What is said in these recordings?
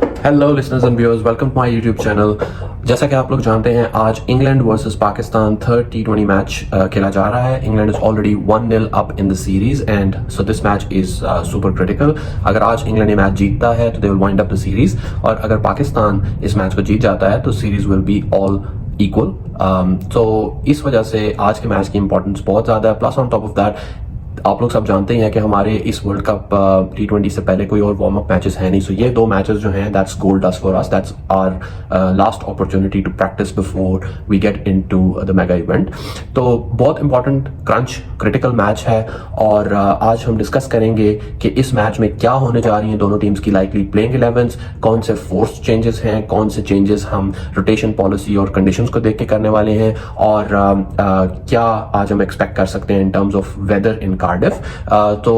Hello listeners and viewers, welcome to my YouTube channel. जैसा कि आप लोग जानते हैं, आज England versus Pakistan third T20 match खेला जा रहा है। England is already 1-0 up in the series and so this match is super critical. अगर आज इंग्लैंड ये मैच जीतता है तो they will wind up the series, और अगर पाकिस्तान इस मैच को जीत जाता है तो series will be all equal. तो इस वजह से आज के मैच की इंपॉर्टेंस बहुत ज़्यादा है। Plus on top of that, आप लोग सब जानते हैं कि हमारे इस वर्ल्ड कप T20 से पहले कोई और वार्म अप मैचेस है नहीं। सो ये दो मैचेस जो हैं, that's gold dust for us, that's our last opportunity to practice before we get into the mega event. तो बहुत इंपॉर्टेंट क्रंच क्रिटिकल मैच है, और आज हम डिस्कस करेंगे कि इस मैच में क्या होने जा रही हैं दोनों टीम्स की लाइकली प्लेइंग 11s, कौन से फोर्स चेंजेस हैं, कौन से चेंजेस हम रोटेशन पॉलिसी और कंडीशंस को देख के करने वाले हैं, और क्या आज हम एक्सपेक्ट कर सकते हैं in terms of weather in Cardiff. So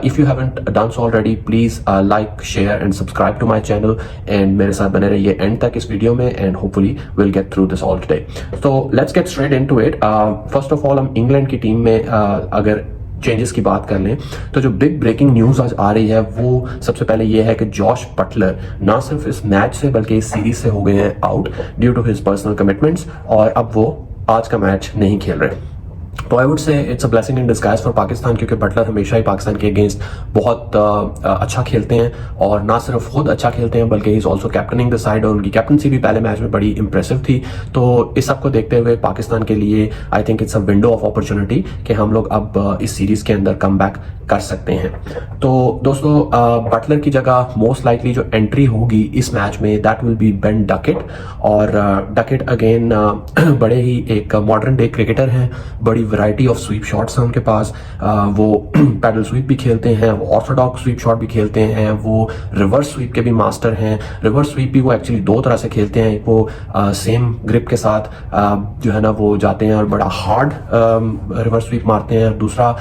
if you haven't done so already, please like, share and subscribe to my channel, and मेरे साथ बने रहिए एंड तक इस वीडियो में, and hopefully we'll get through this all today. So let's get straight into it. First of all, हम England की team में अगर चेंजेस की बात कर लें तो जो बिग ब्रेकिंग न्यूज आज आ रही है वो सबसे पहले ये है कि जॉश बटलर ना सिर्फ इस मैच से बल्कि इस सीरीज से हो गए हैं out due to his personal commitments, और अब वो आज का मैच नहीं खेल रहे। तो आई वुड से it's a blessing in disguise for Pakistan, क्योंकि बटलर हमेशा ही पाकिस्तान के अगेंस्ट बहुत अच्छा खेलते हैं, और ना सिर्फ खुद अच्छा खेलते हैं बल्कि is also captaining the side, और उनकी कैप्टनसी भी पहले मैच में बड़ी इंप्रेसिव थी। तो इस सब को देखते हुए पाकिस्तान के लिए आई think it's a window of opportunity कि हम लोग अब इस सीरीज के अंदर कम बैक कर सकते हैं। तो दोस्तों, बटलर की जगह मोस्ट लाइकली जो एंट्री होगी इस मैच में that will be Ben Duckett, और डकेट अगेन बड़े ही एक मॉडर्न डे क्रिकेटर हैं, बड़ी वैरायटी ऑफ स्वीप शॉट्स हैं उनके पास। वो पैडल स्वीप भी खेलते हैं, वो ऑर्थोडॉक्स स्वीप शॉट भी खेलते हैं, वो रिवर्स स्वीप के भी मास्टर हैं। रिवर्स स्वीप भी वो एक्चुअली दो तरह से खेलते हैं, वो सेम ग्रिप के साथ जो है ना वो जाते हैं और बड़ा हार्ड रिवर्स स्वीप मारते हैं, दूसरा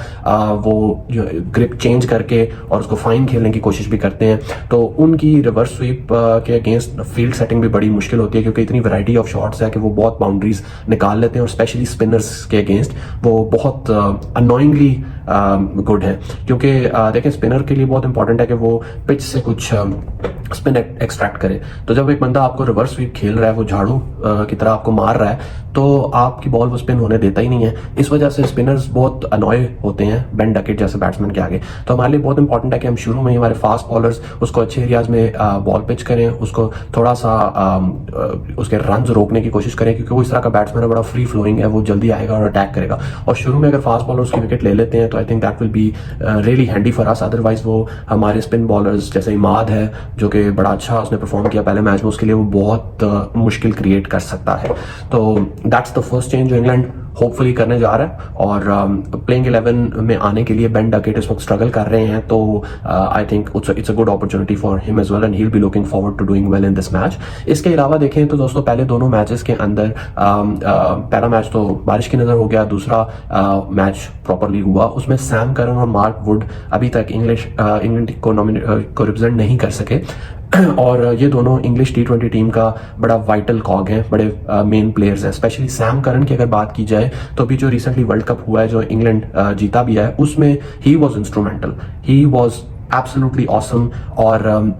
वो जो ग्रिप चेंज करके और उसको फाइन खेलने की कोशिश भी करते हैं। तो उनकी रिवर्स स्वीप के अगेंस्ट फील्ड सेटिंग भी बड़ी मुश्किल होती है, क्योंकि इतनी वैरायटी ऑफ शॉट्स है कि वो बहुत बाउंड्रीज निकाल लेते हैं, और स्पेशली स्पिनर्स के अगेंस्ट वो बहुत अनोइंगली गुड है। क्योंकि देखें, स्पिनर के लिए बहुत इंपॉर्टेंट है कि वो पिच से कुछ स्पिन एक्सट्रैक्ट करे। तो जब एक बंदा आपको रिवर्स स्वीप खेल रहा है, वो झाड़ू की तरह आपको मार रहा है, तो आपकी बॉल वो स्पिन होने देता ही नहीं है। इस वजह से स्पिनर्स बहुत अनॉय होते हैं बेन डकेट जैसे बैट्समैन के आगे। तो हमारे लिए बहुत इंपॉर्टेंट है कि हम शुरू में ही हमारे फास्ट बॉलर्स उसको अच्छे एरियाज में बॉल पिच करें, उसको थोड़ा सा उसके रन रोकने की कोशिश करें, क्योंकि वो इस तरह का बैट्समैन है, बड़ा फ्री फ्लोइंग है, वो जल्दी आएगा और अटैक करेगा। और शुरू में अगर फास्ट बॉलर उसकी विकेट ले लेते हैं तो I think that will be really handy for us. Otherwise वो हमारे स्पिन बॉलर्स जैसे इमाद है, जो कि बड़ा अच्छा उसने परफॉर्म किया पहले मैच में, उसके लिए वो बहुत मुश्किल क्रिएट कर सकता है। तो दैट्स द फर्स्ट चेंज जो इंग्लैंड होपफुली करने जा रहा है। और प्लेइंग 11 में आने के लिए बेन डकेट इस वक्त स्ट्रगल कर रहे हैं, तो I think it's a good opportunity for him as well, and he will be looking forward to doing well in this match. इसके अलावा देखें तो दोस्तों, पहले दोनों मैचेस के अंदर पहला मैच तो बारिश की नजर हो गया, दूसरा मैच प्रॉपरली हुआ, उसमें सैम करन और मार्क वुड अभी तक इंग्लैंड को रिप्रेजेंट नहीं कर सके। और ये दोनों इंग्लिश T20 टीम का बड़ा वाइटल कॉग हैं, बड़े मेन प्लेयर्स हैं। स्पेशली सैम करन की अगर बात की जाए तो अभी जो रिसेंटली वर्ल्ड कप हुआ है, जो इंग्लैंड जीता भी है, उसमें he was instrumental, he was absolutely awesome. और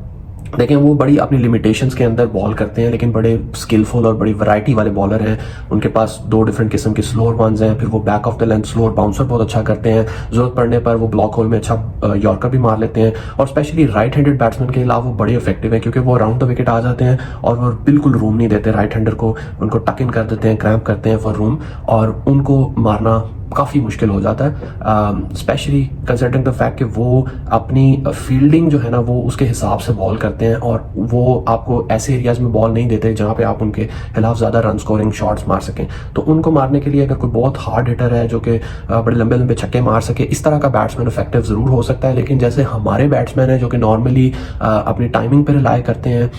देखें, वो बड़ी अपनी लिमिटेशंस के अंदर बॉल करते हैं, लेकिन बड़े स्किलफुल और बड़ी वैरायटी वाले बॉलर हैं। उनके पास दो डिफरेंट किस्म के स्लोअर वंस हैं, फिर वो back of the length slower bouncer बहुत अच्छा करते हैं, जरूरत पड़ने पर वो ब्लॉक होल में अच्छा यॉर्कर भी मार लेते हैं। और स्पेशली राइट हैंडेड बैट्समैन के अलावा वो बड़े इफेक्टिव हैं, क्योंकि वो अराउंड द विकेट आ जाते हैं और वो बिल्कुल रूम नहीं देते राइट हैंडर को, उनको टक इन कर देते हैं, क्रैम्प करते हैं फॉर रूम, और उनको मारना काफ़ी मुश्किल हो जाता है। स्पेशली कंसिडरिंग द फैक्ट कि वो अपनी फील्डिंग जो है ना वो उसके हिसाब से बॉल करते हैं, और वो आपको ऐसे एरियाज में बॉल नहीं देते जहाँ पे आप उनके खिलाफ ज़्यादा रन स्कोरिंग शॉट्स मार सकें। तो उनको मारने के लिए अगर कोई बहुत हार्ड हिटर है जो कि बड़े लंबे लंबे छक्के मार सके, इस तरह का बैट्समैन इफेक्टिव ज़रूर हो सकता है। लेकिन जैसे हमारे बैट्समैन हैं जो कि नॉर्मली अपनी टाइमिंग पर रिलाई करते हैं,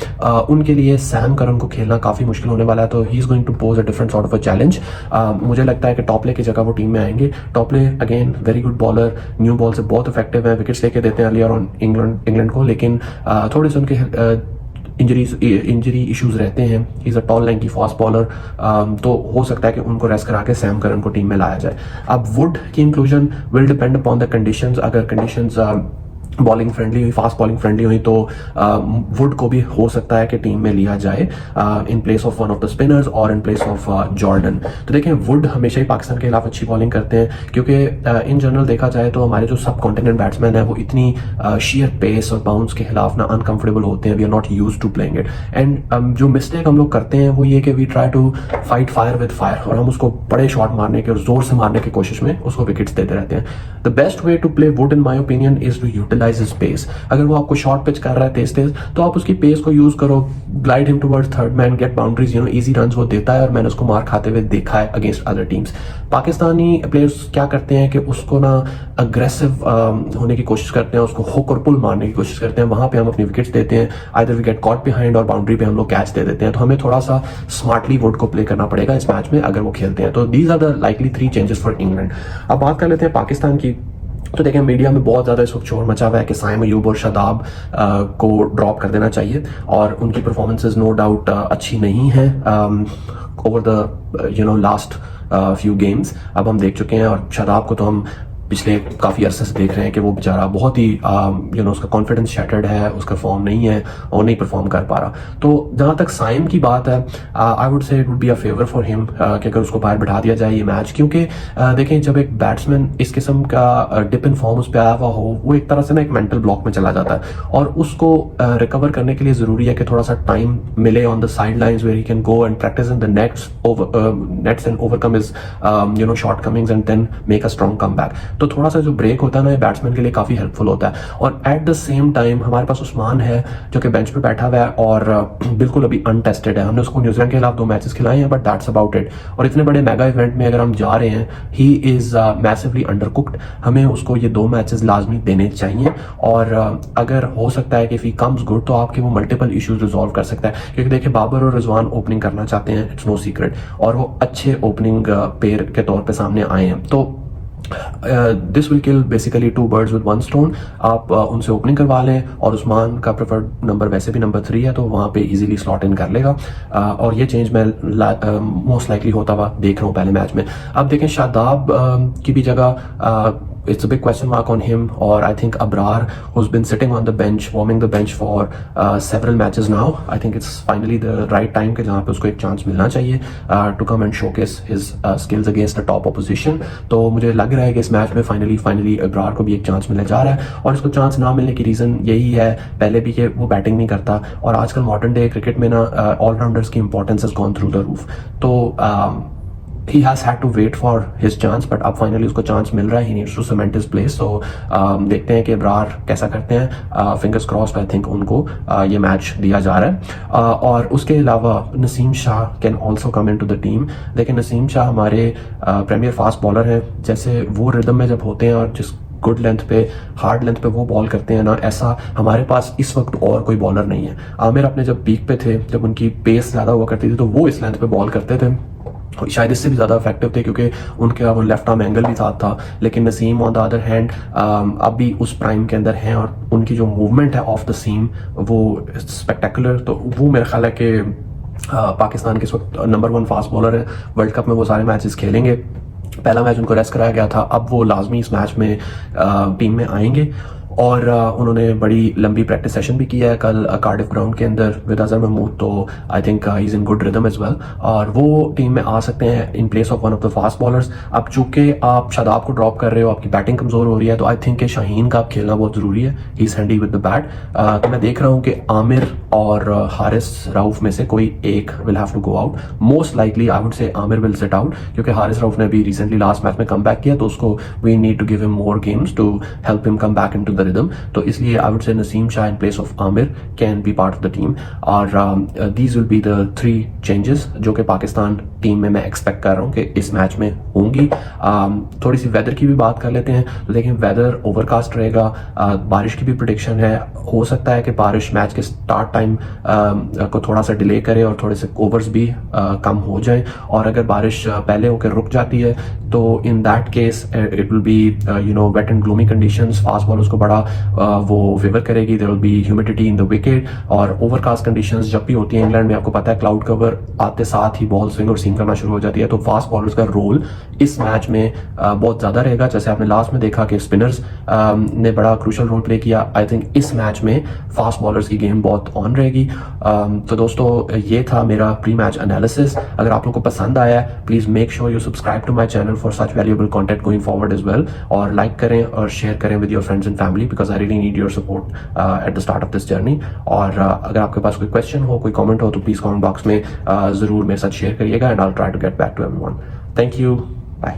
उनके लिए सैम करन को खेलना काफ़ी मुश्किल होने वाला है। तो he is going to pose a different sort of a challenge. मुझे लगता है कि टॉपले की जगह वो टीम में आएंगे। Topley again very good bowler, new ball से बहुत इफेक्टिव है, विकेट्स लेके देते हैं अर्ली ऑन इंग्लैंड को, लेकिन थोड़े से उनके इंजरी इश्यूज रहते हैं। He is a tall lanky fast bowler, तो हो सकता है कि उनको रेस्ट करा के सैम करन को टीम में लाया जाए। अब वुड की inclusion will depend upon the conditions. अगर कंडीशंस बॉलिंग फ्रेंडली हुई, फास्ट बॉलिंग फ्रेंडली हुई, तो वुड को भी हो सकता है कि टीम में लिया जाए इन place of one of the spinners और इन प्लेस ऑफ जॉर्डन। तो देखें, वुड हमेशा ही पाकिस्तान के खिलाफ अच्छी बॉलिंग करते हैं, क्योंकि इन जनरल देखा जाए तो हमारे जो सब कॉन्टिनेंट बैट्समैन है वो इतनी शेयर पेस और बाउंस के खिलाफ ना अनकंफर्टेबल होते हैं। We are not use to playing it, and जो मिस्टेक हम लोग करते हैं वो ये कि we try to fight fire with fire, और हम उसको बड़े शॉट मारने के और जोर से मारने की कोशिश में उसको विकेट्स देते रहते हैं। The best way to play would in my opinion is to utilize his pace. अगर वो आपको शॉर्ट पिच कर रहा है तेज तेज, तो आप उसकी पेस को यूज करो, glide him towards third man, get boundaries, easy runs वो देता है, और मैंने उसको मार खाते हुए देखा है against other teams. Pakistani players क्या करते हैं कि उसको ना अग्रेसिव होने की कोशिश करते हैं, उसको हुक और पुल मारने की कोशिश करते हैं, वहां पे हम अपनी विकेट्स देते हैं, either we get caught behind और बाउंड्री पे हम लोग कैच दे देते हैं। तो हमें थोड़ा सा स्मार्टली वुड को प्ले करना पड़ेगा इस मैच में अगर वो खेलते हैं। तो these are the likely 3 changes for England. अब बात कर लेते हैं पाकिस्तान की। तो देखें, मीडिया में बहुत ज़्यादा इस वक्त शोर मचा हुआ है कि साइम अयूब और शादाब को ड्रॉप कर देना चाहिए, और उनकी परफॉर्मेंसेज नो डाउट अच्छी नहीं है over the last few games. अब हम देख चुके हैं, और शादाब को तो हम पिछले काफ़ी अरसे से देख रहे हैं कि वो बेचारा बहुत ही उसका कॉन्फिडेंस शैटर्ड है, उसका फॉर्म नहीं है और नहीं परफॉर्म कर पा रहा। तो जहाँ तक साइम की बात है, आई वुड से it would be a favour for him कि अगर उसको बाहर बैठा दिया जाए ये मैच, क्योंकि देखें, जब एक बैट्समैन इस किस्म का डिप इन फॉर्म उस पर आया हुआ हो, वो एक तरह से ना एक मेंटल ब्लॉक में चला जाता है, और उसको रिकवर करने के लिए ज़रूरी है कि थोड़ा सा टाइम मिले on the sidelines where he can go and practice in the nets and overcome his shortcomings and then make a strong comeback. तो थोड़ा सा जो ब्रेक होता है ना, ये बैट्समैन के लिए काफ़ी हेल्पफुल होता है। और एट द सेम टाइम हमारे पास उस्मान है जो कि बेंच पे बैठा हुआ है और बिल्कुल अभी अनटेस्टेड है। हमने उसको न्यूजीलैंड के खिलाफ 2 मैचेस खिलाए हैं, बट दैट्स अबाउट इट। और इतने बड़े मेगा इवेंट में अगर हम जा रहे हैं, ही इज़ मैसिवली अंडरकुक्ड, हमें उसको ये 2 मैचेस लाजमी देने चाहिए। और अगर हो सकता है कि इफ ही कम्स गुड, तो आपके वो मल्टीपल इश्यूज रिजॉल्व कर सकता है, क्योंकि देखिए, बाबर और रिजवान ओपनिंग करना चाहते हैं, इट्स नो सीक्रेट, और वो अच्छे ओपनिंग पेयर के तौर पे सामने आए हैं। तो this will kill basically 2 birds with 1 stone। आप उनसे ओपनिंग करवा लें, और उस्मान का प्रेफर्ड नंबर वैसे भी नंबर 3 है, तो वहाँ पे इजीली स्लॉट इन कर लेगा। और ये चेंज मैं मोस्ट लाइकली होता हुआ देख रहा हूँ पहले मैच में। अब देखें, शादाब की भी जगह it's a big question mark on him, or I think Abrar, who's been sitting on the bench, warming the bench for several matches now. I think it's finally the right time कि जहाँ पे उसको एक chance मिलना चाहिए to come and showcase his skills against the top opposition। तो मुझे लग रहा है कि इस मैच में फाइनली अब्रार को भी एक चांस मिलने जा रहा है, और इसको चांस ना मिलने की रीज़न यही है पहले भी कि वो बैटिंग नहीं करता, और आजकल मॉडर्न डे क्रिकेट में ना ऑलराउंडर्स की importance has gone through the roof. तो he has had to wait for his chance, but अब फाइनली उसको चांस मिल रहा है। he needs to cement his place। so देखते हैं कि अब्रार कैसा करते हैं। फिंगर्स क्रॉस्ड, आई थिंक उनको ये मैच दिया जा रहा है। और उसके अलावा Naseem Shah can also come in to the team. देखिए, नसीम शाह हमारे प्रीमियर फास्ट बॉलर हैं। जैसे वो रिदम में जब होते हैं और जिस गुड लेंथ पे, हार्ड लेंथ पे वो बॉल करते हैं ना, ऐसा हमारे पास इस वक्त और कोई बॉलर नहीं है। आमिर अपने जब पीक पे थे, जब उनकी पेस ज़्यादा हुआ करती थी, तो वो इस लेंथ पे बॉल करते थे, शायद इससे भी ज़्यादा इफेक्टिव थे, क्योंकि उनके वो लेफ्ट आर्म एंगल भी साथ था। लेकिन Naseem on the other hand अभी उस प्राइम के अंदर हैं, और उनकी जो मूवमेंट है ऑफ द सीम वो स्पेक्टेकुलर। तो वो मेरा ख्याल है कि पाकिस्तान के इस वक्त नंबर 1 फास्ट बॉलर है। वर्ल्ड कप में वो सारे मैचेस खेलेंगे। पहला मैच उनको रेस्ट कराया गया था, अब वो लाजमी इस मैच में टीम में आएंगे। और उन्होंने बड़ी लंबी प्रैक्टिस सेशन भी किया है कल कार्डिफ ग्राउंड के अंदर विद अजहर महमूद। तो I think he is in good rhythm as well, और वो टीम में आ सकते हैं in place of one of the fast bowlers. अब चूंकि आप शादाब को ड्रॉप कर रहे हो, आपकी बैटिंग कमज़ोर हो रही है, तो आई थिंक कि शाहीन का आप खेलना बहुत ज़रूरी है। He is handy with the bat. तो मैं देख रहा हूँ कि आमिर और हारिस रऊफ में से कोई एक will have to go out. Most likely I would say Aamir will set out, क्योंकि हारिस रऊफ ने भी रिसेंटली लास्ट मैच में कम बैक किया, तो उसको we need to give him more games to help him come back in to the rhythm. तो इसलिए I would say Naseem Shah in place of Aamir can be part of the team. और these will be the 3 changes जो कि Pakistan team में मैं expect कर रहा हूँ कि इस मैच में होंगी। थोड़ी सी वेदर की भी बात कर लेते हैं। तो देखें, वेदर ओवरकास्ट रहेगा, बारिश की भी प्रेडिक्शन है। हो सकता है कि बारिश मैच के स्टार्ट टाइम को थोड़ा सा डिले करे और थोड़े से ओवर्स भी कम हो जाए। और अगर बारिश पहले होकर रुक जाती है, तो in that case it will be wet and gloomy conditions. Fast bowlers को बड़ा वो फेवर करेगी। There will be humidity in the wicket, और ओवरकास्ट कंडीशंस जब भी होती है इंग्लैंड में, आपको पता है क्लाउड कवर आते साथ ही बॉल स्विंग और सीम पिचिंग करना शुरू हो जाती है, तो फास्ट बॉलर्स का रोल इस मैच में बहुत ज़्यादा रहेगा। जैसे आपने लास्ट में देखा कि स्पिनर्स ने बड़ा क्रूशल रोल प्ले किया, आई थिंक इस मैच में फास्ट बॉलर्स की गेम बहुत ऑन रहेगी। तो दोस्तों ये था मेरा प्री मैच एनालिसिस। अगर आप लोगों को पसंद आया है, please make sure you subscribe to my channel for such valuable content going forward as well, और लाइक करें और शेयर करें with your friends and family, because I really need your support at the start of this journey. और अगर आपके पास कोई question हो, कोई कमेंट हो, तो प्लीज़ कमेंट बॉक्स में ज़रूर मेरे साथ शेयर करिएगा, and I will try to get back to everyone. Thank you, bye.